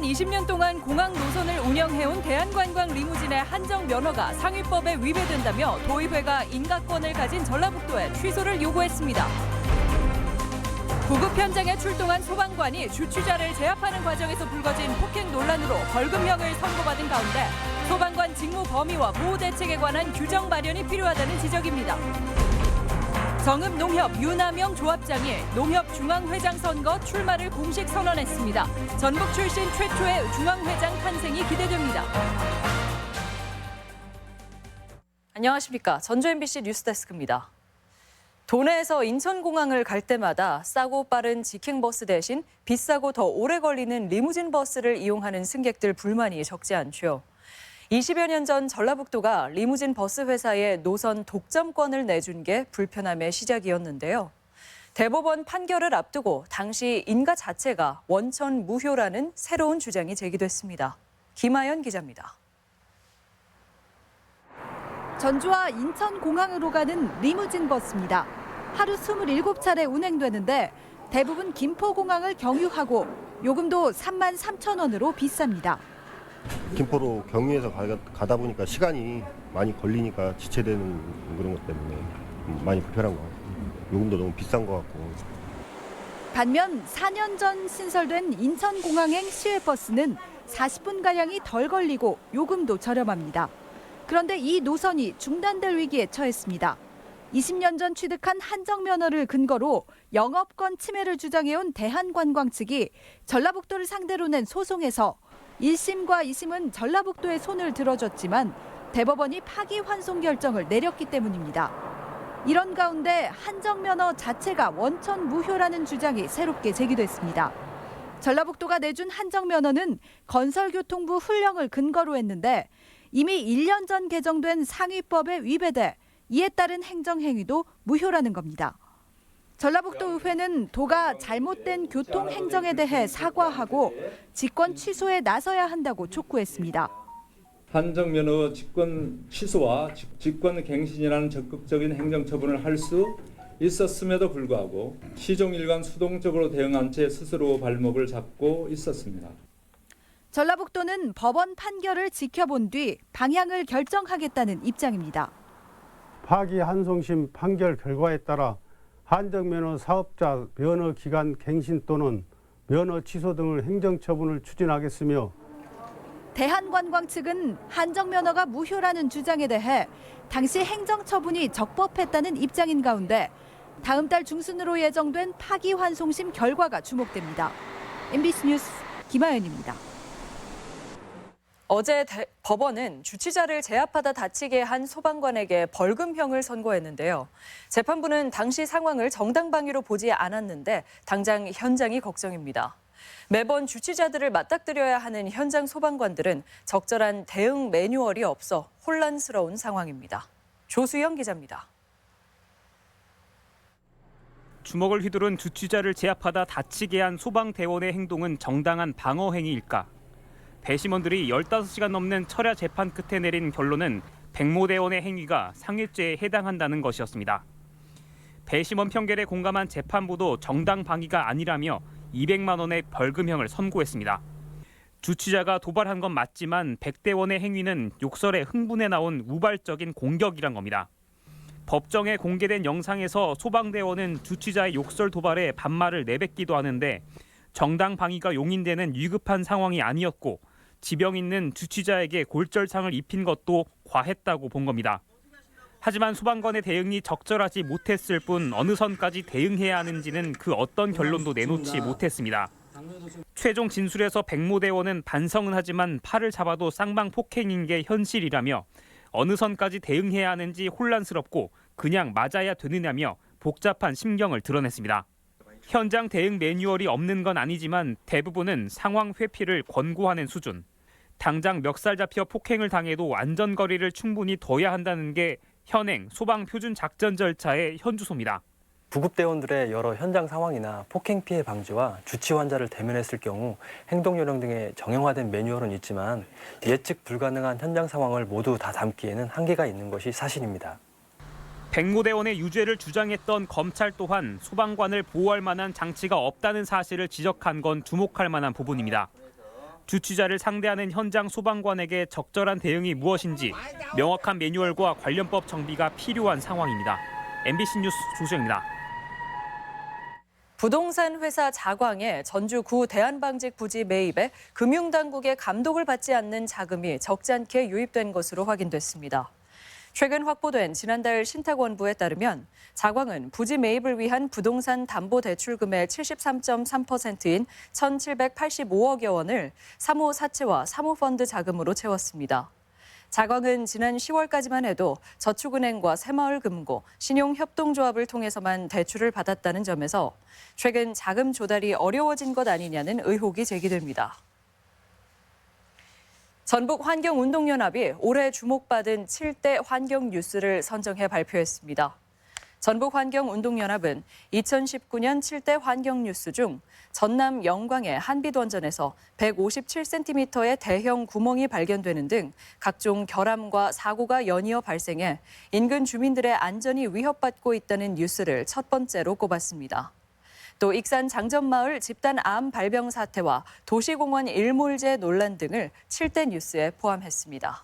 20년 동안 공항 노선을 운영해온 대한관광 리무진의 한정 면허가 상위법에 위배된다며 도의회가 인가권을 가진 전라북도에 취소를 요구했습니다. 구급 현장에 출동한 소방관이 주취자를 제압하는 과정에서 불거진 폭행 논란으로 벌금형을 선고받은 가운데 소방관 직무 범위와 보호 대책에 관한 규정 마련이 필요하다는 지적입니다. 정읍농협 유남영 조합장이 농협 중앙회장 선거 출마를 공식 선언했습니다. 전북 출신 최초의 중앙회장 탄생이 기대됩니다. 안녕하십니까. 전주 MBC 뉴스데스크입니다. 도내에서 인천공항을 갈 때마다 싸고 빠른 직행버스 대신 비싸고 더 오래 걸리는 리무진 버스를 이용하는 승객들 불만이 적지 않죠. 20여 년 전 전라북도가 리무진 버스 회사에 노선 독점권을 내준 게 불편함의 시작이었는데요. 대법원 판결을 앞두고 당시 인가 자체가 원천 무효라는 새로운 주장이 제기됐습니다. 김아연 기자입니다. 전주와 인천공항으로 가는 리무진 버스입니다. 하루 27차례 운행되는데 대부분 김포공항을 경유하고 요금도 33,000원으로 비쌉니다. 김포로 경유해서 가다 보니까 시간이 많이 걸리니까 지체되는 그런 것 때문에 많이 불편한 것 같고 요금도 너무 비싼 것 같고. 반면 4년 전 신설된 인천공항행 시외버스는 40분가량이 덜 걸리고 요금도 저렴합니다. 그런데 이 노선이 중단될 위기에 처했습니다. 20년 전 취득한 한정면허를 근거로 영업권 침해를 주장해온 대한관광 측이 전라북도를 상대로 낸 소송에서 1심과 2심은 전라북도의 손을 들어줬지만 대법원이 파기환송 결정을 내렸기 때문입니다. 이런 가운데 한정면허 자체가 원천 무효라는 주장이 새롭게 제기됐습니다. 전라북도가 내준 한정면허는 건설교통부 훈령을 근거로 했는데 이미 1년 전 개정된 상위법에 위배돼 이에 따른 행정행위도 무효라는 겁니다. 전라북도의회는 도가 잘못된 교통행정에 대해 사과하고 직권 취소에 나서야 한다고 촉구했습니다. 한정면허 직권 취소와 직권 갱신이라는 적극적인 행정처분을 할 수 있었음에도 불구하고 시종일관 수동적으로 대응한 채 스스로 발목을 잡고 있었습니다. 전라북도는 법원 판결을 지켜본 뒤 방향을 결정하겠다는 입장입니다. 파기환송심 판결 결과에 따라 한정면허 사업자 면허 기간 갱신 또는 면허 취소 등을 행정처분을 추진하겠으며 대한관광 측은 한정면허가 무효라는 주장에 대해 당시 행정처분이 적법했다는 입장인 가운데 다음 달 중순으로 예정된 파기환송심 결과가 주목됩니다. MBC 뉴스 김아연입니다. 어제 법원은 주치자를 제압하다 다치게 한 소방관에게 벌금형을 선고했는데요. 재판부는 당시 상황을 정당방위로 보지 않았는데 당장 현장이 걱정입니다. 매번 주치자들을 맞닥뜨려야 하는 현장 소방관들은 적절한 대응 매뉴얼이 없어 혼란스러운 상황입니다. 조수영 기자입니다. 주먹을 휘두른 주치자를 제압하다 다치게 한 소방대원의 행동은 정당한 방어 행위일까? 배심원들이 15시간 넘는 철야 재판 끝에 내린 결론은 백모 대원의 행위가 상해죄에 해당한다는 것이었습니다. 배심원 판결에 공감한 재판부도 정당 방위가 아니라며 200만 원의 벌금형을 선고했습니다. 주치자가 도발한 건 맞지만 백 대원의 행위는 욕설에 흥분해 나온 우발적인 공격이란 겁니다. 법정에 공개된 영상에서 소방대원은 주치자의 욕설 도발에 반말을 내뱉기도 하는데 정당 방위가 용인되는 위급한 상황이 아니었고 지병 있는 주치자에게 골절상을 입힌 것도 과했다고 본 겁니다. 하지만 소방관의 대응이 적절하지 못했을 뿐 어느 선까지 대응해야 하는지는 그 어떤 결론도 내놓지 못했습니다. 최종 진술에서 백모 대원은 반성은 하지만 팔을 잡아도 쌍방 폭행인 게 현실이라며 어느 선까지 대응해야 하는지 혼란스럽고 그냥 맞아야 되느냐며 복잡한 심경을 드러냈습니다. 현장 대응 매뉴얼이 없는 건 아니지만 대부분은 상황 회피를 권고하는 수준. 당장 멱살 잡혀 폭행을 당해도 안전거리를 충분히 둬야 한다는 게 현행 소방 표준 작전 절차의 현주소입니다. 구급대원들의 여러 현장 상황이나 폭행 피해 방지와 주치 환자를 대면했을 경우 행동 요령 등의 정형화된 매뉴얼은 있지만 예측 불가능한 현장 상황을 모두 다 담기에는 한계가 있는 것이 사실입니다. 백모 대원의 유죄를 주장했던 검찰 또한 소방관을 보호할 만한 장치가 없다는 사실을 지적한 건 주목할 만한 부분입니다. 주취자를 상대하는 현장 소방관에게 적절한 대응이 무엇인지 명확한 매뉴얼과 관련법 정비가 필요한 상황입니다. MBC 뉴스 조수영입니다. 부동산 회사 자광의 전주구 대한방직 부지 매입에 금융당국의 감독을 받지 않는 자금이 적지 않게 유입된 것으로 확인됐습니다. 최근 확보된 지난달 신탁원부에 따르면 자광은 부지 매입을 위한 부동산 담보대출금의 73.3%인 1,785억여 원을 사모 사채와 사모펀드 자금으로 채웠습니다. 자광은 지난 10월까지만 해도 저축은행과 새마을금고, 신용협동조합을 통해서만 대출을 받았다는 점에서 최근 자금 조달이 어려워진 것 아니냐는 의혹이 제기됩니다. 전북환경운동연합이 올해 주목받은 7대 환경 뉴스를 선정해 발표했습니다. 전북환경운동연합은 2019년 7대 환경 뉴스 중 전남 영광의 한빛원전에서 157cm의 대형 구멍이 발견되는 등 각종 결함과 사고가 연이어 발생해 인근 주민들의 안전이 위협받고 있다는 뉴스를 첫 번째로 꼽았습니다. 또 익산 장전마을 집단 암 발병 사태와 도시공원 일몰제 논란 등을 7대 뉴스에 포함했습니다.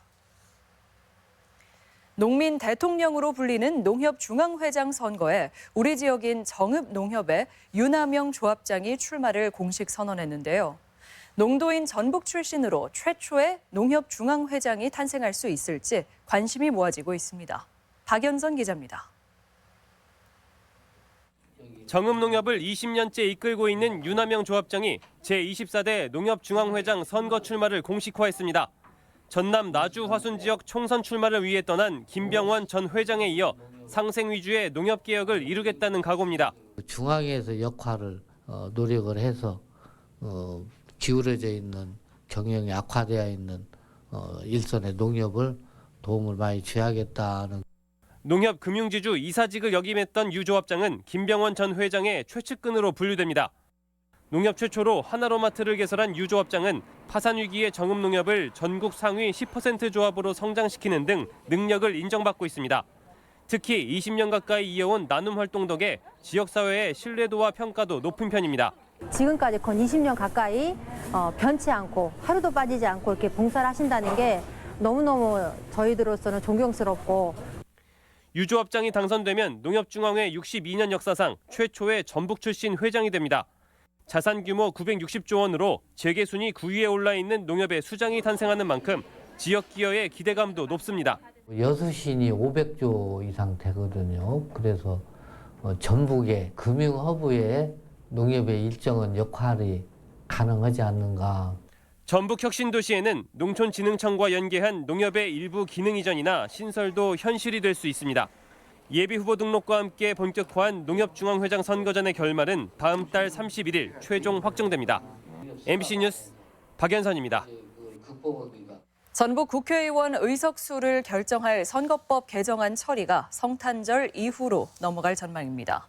농민 대통령으로 불리는 농협중앙회장 선거에 우리 지역인 정읍농협의 윤하명 조합장이 출마를 공식 선언했는데요. 농도인 전북 출신으로 최초의 농협중앙회장이 탄생할 수 있을지 관심이 모아지고 있습니다. 박연선 기자입니다. 정읍농협을 20년째 이끌고 있는 윤하명 조합장이 제24대 농협중앙회장 선거 출마를 공식화했습니다. 전남 나주 화순 지역 총선 출마를 위해 떠난 김병원 전 회장에 이어 상생 위주의 농협개혁을 이루겠다는 각오입니다. 중앙에서 역할을 노력을 해서 기울어져 있는 경영이 악화되어 있는 일선의 농협을 도움을 많이 줘야겠다는. 농협 금융지주 이사직을 역임했던 유 조합장은 김병원 전 회장의 최측근으로 분류됩니다. 농협 최초로 하나로마트를 개설한 유 조합장은 파산 위기의 정읍농협을 전국 상위 10% 조합으로 성장시키는 등 능력을 인정받고 있습니다. 특히 20년 가까이 이어온 나눔 활동 덕에 지역사회의 신뢰도와 평가도 높은 편입니다. 지금까지 건 20년 가까이 변치 않고 하루도 빠지지 않고 이렇게 봉사를 하신다는 게 너무너무 저희들로서는 존경스럽고. 유 조합장이 당선되면 농협중앙회 62년 역사상 최초의 전북 출신 회장이 됩니다. 자산 규모 960조 원으로 재계순위 9위에 올라 있는 농협의 수장이 탄생하는 만큼 지역 기여의 기대감도 높습니다. 여수신이 500조 이상 되거든요. 그래서 전북의 금융허브에 농협의 일정한 역할이 가능하지 않는가. 전북 혁신도시에는 농촌진흥청과 연계한 농협의 일부 기능 이전이나 신설도 현실이 될 수 있습니다. 예비 후보 등록과 함께 본격화한 농협중앙회장 선거전의 결말은 다음 달 31일 최종 확정됩니다. MBC 뉴스 박연선입니다. 전북 국회의원 의석수를 결정할 선거법 개정안 처리가 성탄절 이후로 넘어갈 전망입니다.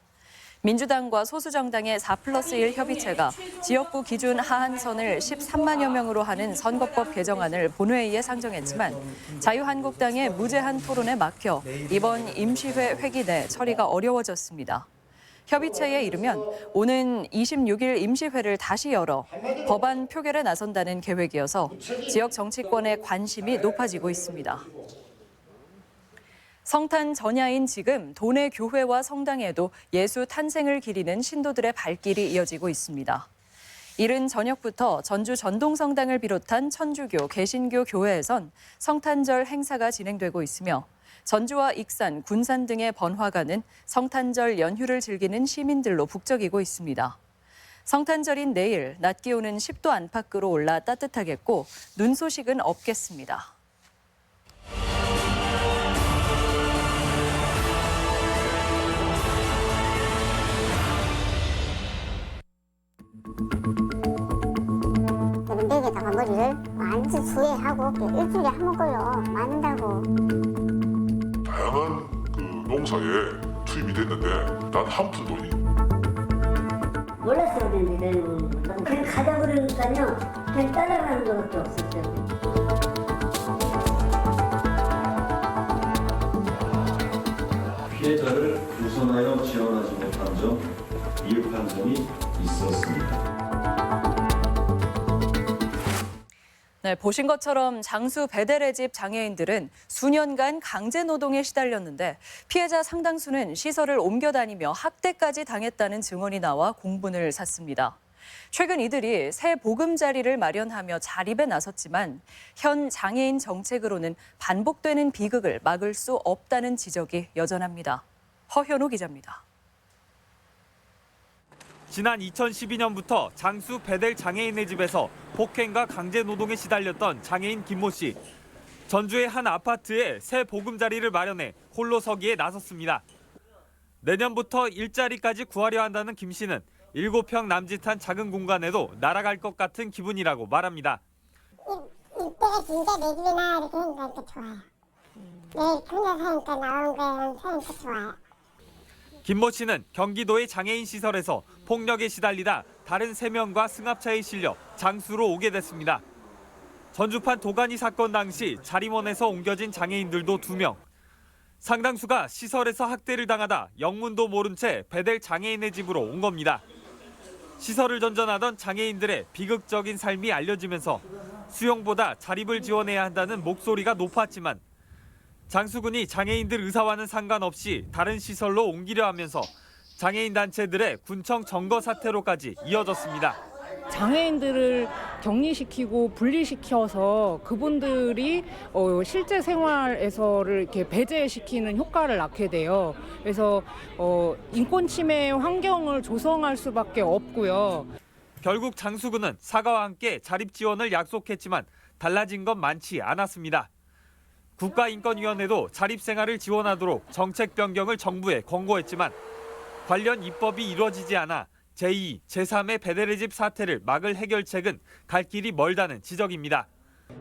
민주당과 소수정당의 4+1 협의체가 지역구 기준 하한선을 13만여 명으로 하는 선거법 개정안을 본회의에 상정했지만 자유한국당의 무제한 토론에 막혀 이번 임시회 회기 내 처리가 어려워졌습니다. 협의체에 이르면 오는 26일 임시회를 다시 열어 법안 표결에 나선다는 계획이어서 지역 정치권의 관심이 높아지고 있습니다. 성탄 전야인 지금 도내 교회와 성당에도 예수 탄생을 기리는 신도들의 발길이 이어지고 있습니다. 이른 저녁부터 전주 전동성당을 비롯한 천주교, 개신교 교회에선 성탄절 행사가 진행되고 있으며 전주와 익산, 군산 등의 번화가는 성탄절 연휴를 즐기는 시민들로 북적이고 있습니다. 성탄절인 내일 낮 기온은 10도 안팎으로 올라 따뜻하겠고 눈 소식은 없겠습니다. 밴드에다가 머리를 완전 수해하고 일주일에 한 번꼴로 맞는다고. 다양한 농사에 투입이 됐는데 난 한 푼 돈이. 몰랐어야 되는데 그냥 가자 그러니까요. 그냥 따라가는 것밖에 없었어요. 피해자를 우선하여 지원하지 못한 점, 미흡한 점이 있었습니다. 네, 보신 것처럼 장수 베델의 집 장애인들은 수년간 강제 노동에 시달렸는데 피해자 상당수는 시설을 옮겨 다니며 학대까지 당했다는 증언이 나와 공분을 샀습니다. 최근 이들이 새 보금자리를 마련하며 자립에 나섰지만 현 장애인 정책으로는 반복되는 비극을 막을 수 없다는 지적이 여전합니다. 허현우 기자입니다. 지난 2012년부터 장수 베델 장애인의 집에서 폭행과 강제 노동에 시달렸던 장애인 김모 씨. 전주의 한 아파트에 새 보금자리를 마련해 홀로 서기에 나섰습니다. 내년부터 일자리까지 구하려 한다는 김 씨는 7평 남짓한 작은 공간에도 날아갈 것 같은 기분이라고 말합니다. 이때가 진짜 내 집이나 이렇게 하니까 좋아요. 내 혼자 사니까 나오는 거랑 사니까 좋아요. 김모 씨는 경기도의 장애인 시설에서 폭력에 시달리다 다른 3명과 승합차에 실려 장수로 오게 됐습니다. 전주판 도가니 사건 당시 자림원에서 옮겨진 장애인들도 2명. 상당수가 시설에서 학대를 당하다 영문도 모른 채 베델 장애인의 집으로 온 겁니다. 시설을 전전하던 장애인들의 비극적인 삶이 알려지면서 수용보다 자립을 지원해야 한다는 목소리가 높았지만 장수군이 장애인들 의사와는 상관없이 다른 시설로 옮기려 하면서 장애인 단체들의 군청 점거 사태로까지 이어졌습니다. 장애인들을 격리시키고 분리시켜서 그분들이 실제 생활에서를 이렇게 배제시키는 효과를 낳게 돼요. 그래서 인권 침해 환경을 조성할 수밖에 없고요. 결국 장수군은 사과와 함께 자립 지원을 약속했지만 달라진 건 많지 않았습니다. 국가인권위원회도 자립생활을 지원하도록 정책 변경을 정부에 권고했지만 관련 입법이 이루어지지 않아 제2, 제3의 베델의 집 사태를 막을 해결책은 갈 길이 멀다는 지적입니다.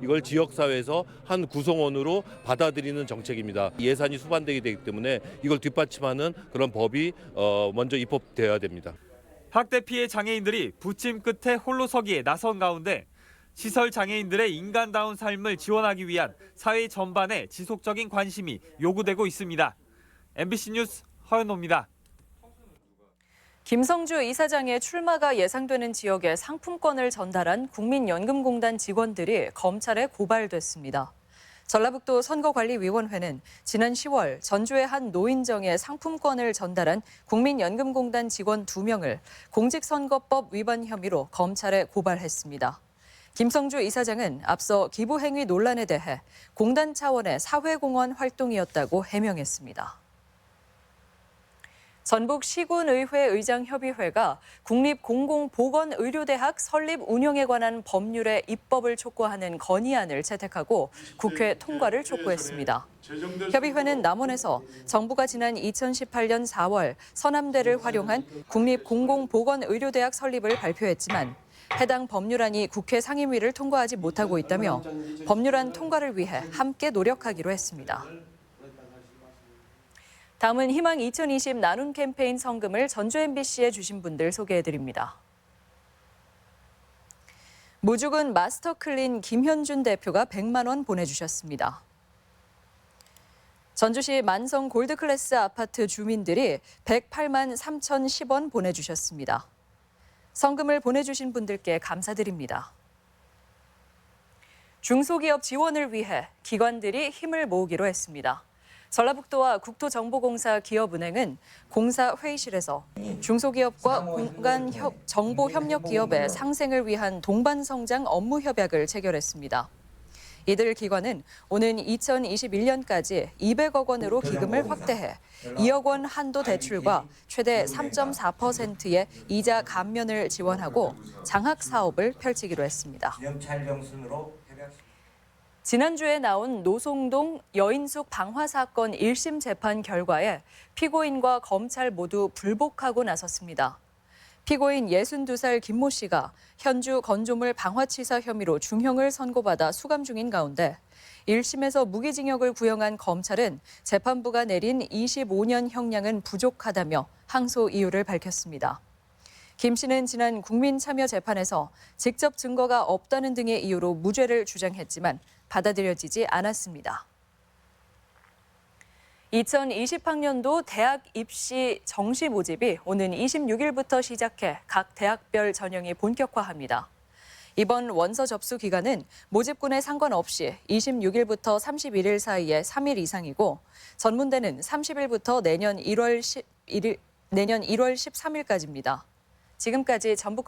이걸 지역사회에서 한 구성원으로 받아들이는 정책입니다. 예산이 수반되게 되기 때문에 이걸 뒷받침하는 그런 법이 먼저 입법되어야 됩니다. 학대 피해 장애인들이 부침 끝에 홀로 서기에 나선 가운데 시설 장애인들의 인간다운 삶을 지원하기 위한 사회 전반의 지속적인 관심이 요구되고 있습니다. MBC 뉴스 허연호입니다. 김성주 이사장의 출마가 예상되는 지역에 상품권을 전달한 국민연금공단 직원들이 검찰에 고발됐습니다. 전라북도 선거관리위원회는 지난 10월 전주의 한 노인정에 상품권을 전달한 국민연금공단 직원 2명을 공직선거법 위반 혐의로 검찰에 고발했습니다. 김성주 이사장은 앞서 기부행위 논란에 대해 공단 차원의 사회공헌 활동이었다고 해명했습니다. 전북시군의회 의장협의회가 국립공공보건의료대학 설립 운영에 관한 법률의 입법을 촉구하는 건의안을 채택하고 국회 통과를 촉구했습니다. 협의회는 남원에서 정부가 지난 2018년 4월 서남대를 활용한 국립공공보건의료대학 설립을 발표했지만 해당 법률안이 국회 상임위를 통과하지 못하고 있다며 법률안 통과를 위해 함께 노력하기로 했습니다. 다음은 희망 2020 나눔 캠페인 성금을 전주 MBC에 주신 분들 소개해드립니다. 무주군 마스터클린 김현준 대표가 100만 원 보내주셨습니다. 전주시 만성 골드클래스 아파트 주민들이 108만 3,010원 보내주셨습니다. 성금을 보내주신 분들께 감사드립니다. 중소기업 지원을 위해 기관들이 힘을 모으기로 했습니다. 전라북도와 국토정보공사 기업은행은 공사 회의실에서 중소기업과 공간 정보 협력 기업의 상생을 위한 동반성장 업무 협약을 체결했습니다. 이들 기관은 오는 2021년까지 200억 원으로 기금을 확대해 2억 원 한도 대출과 최대 3.4%의 이자 감면을 지원하고 장학 사업을 펼치기로 했습니다. 지난주에 나온 노송동 여인숙 방화 사건 1심 재판 결과에 피고인과 검찰 모두 불복하고 나섰습니다. 피고인 62살 김모 씨가 현주 건조물 방화치사 혐의로 중형을 선고받아 수감 중인 가운데 1심에서 무기징역을 구형한 검찰은 재판부가 내린 25년 형량은 부족하다며 항소 이유를 밝혔습니다. 김 씨는 지난 국민참여재판에서 직접 증거가 없다는 등의 이유로 무죄를 주장했지만 받아들여지지 않았습니다. 2020학년도 대학 입시 정시 모집이 오는 26일부터 시작해 각 대학별 전형이 본격화합니다. 이번 원서 접수 기간은 모집군에 상관없이 26일부터 31일 사이에 3일 이상이고 전문대는 30일부터 내년 1월 13일까지입니다. 지금까지 전북권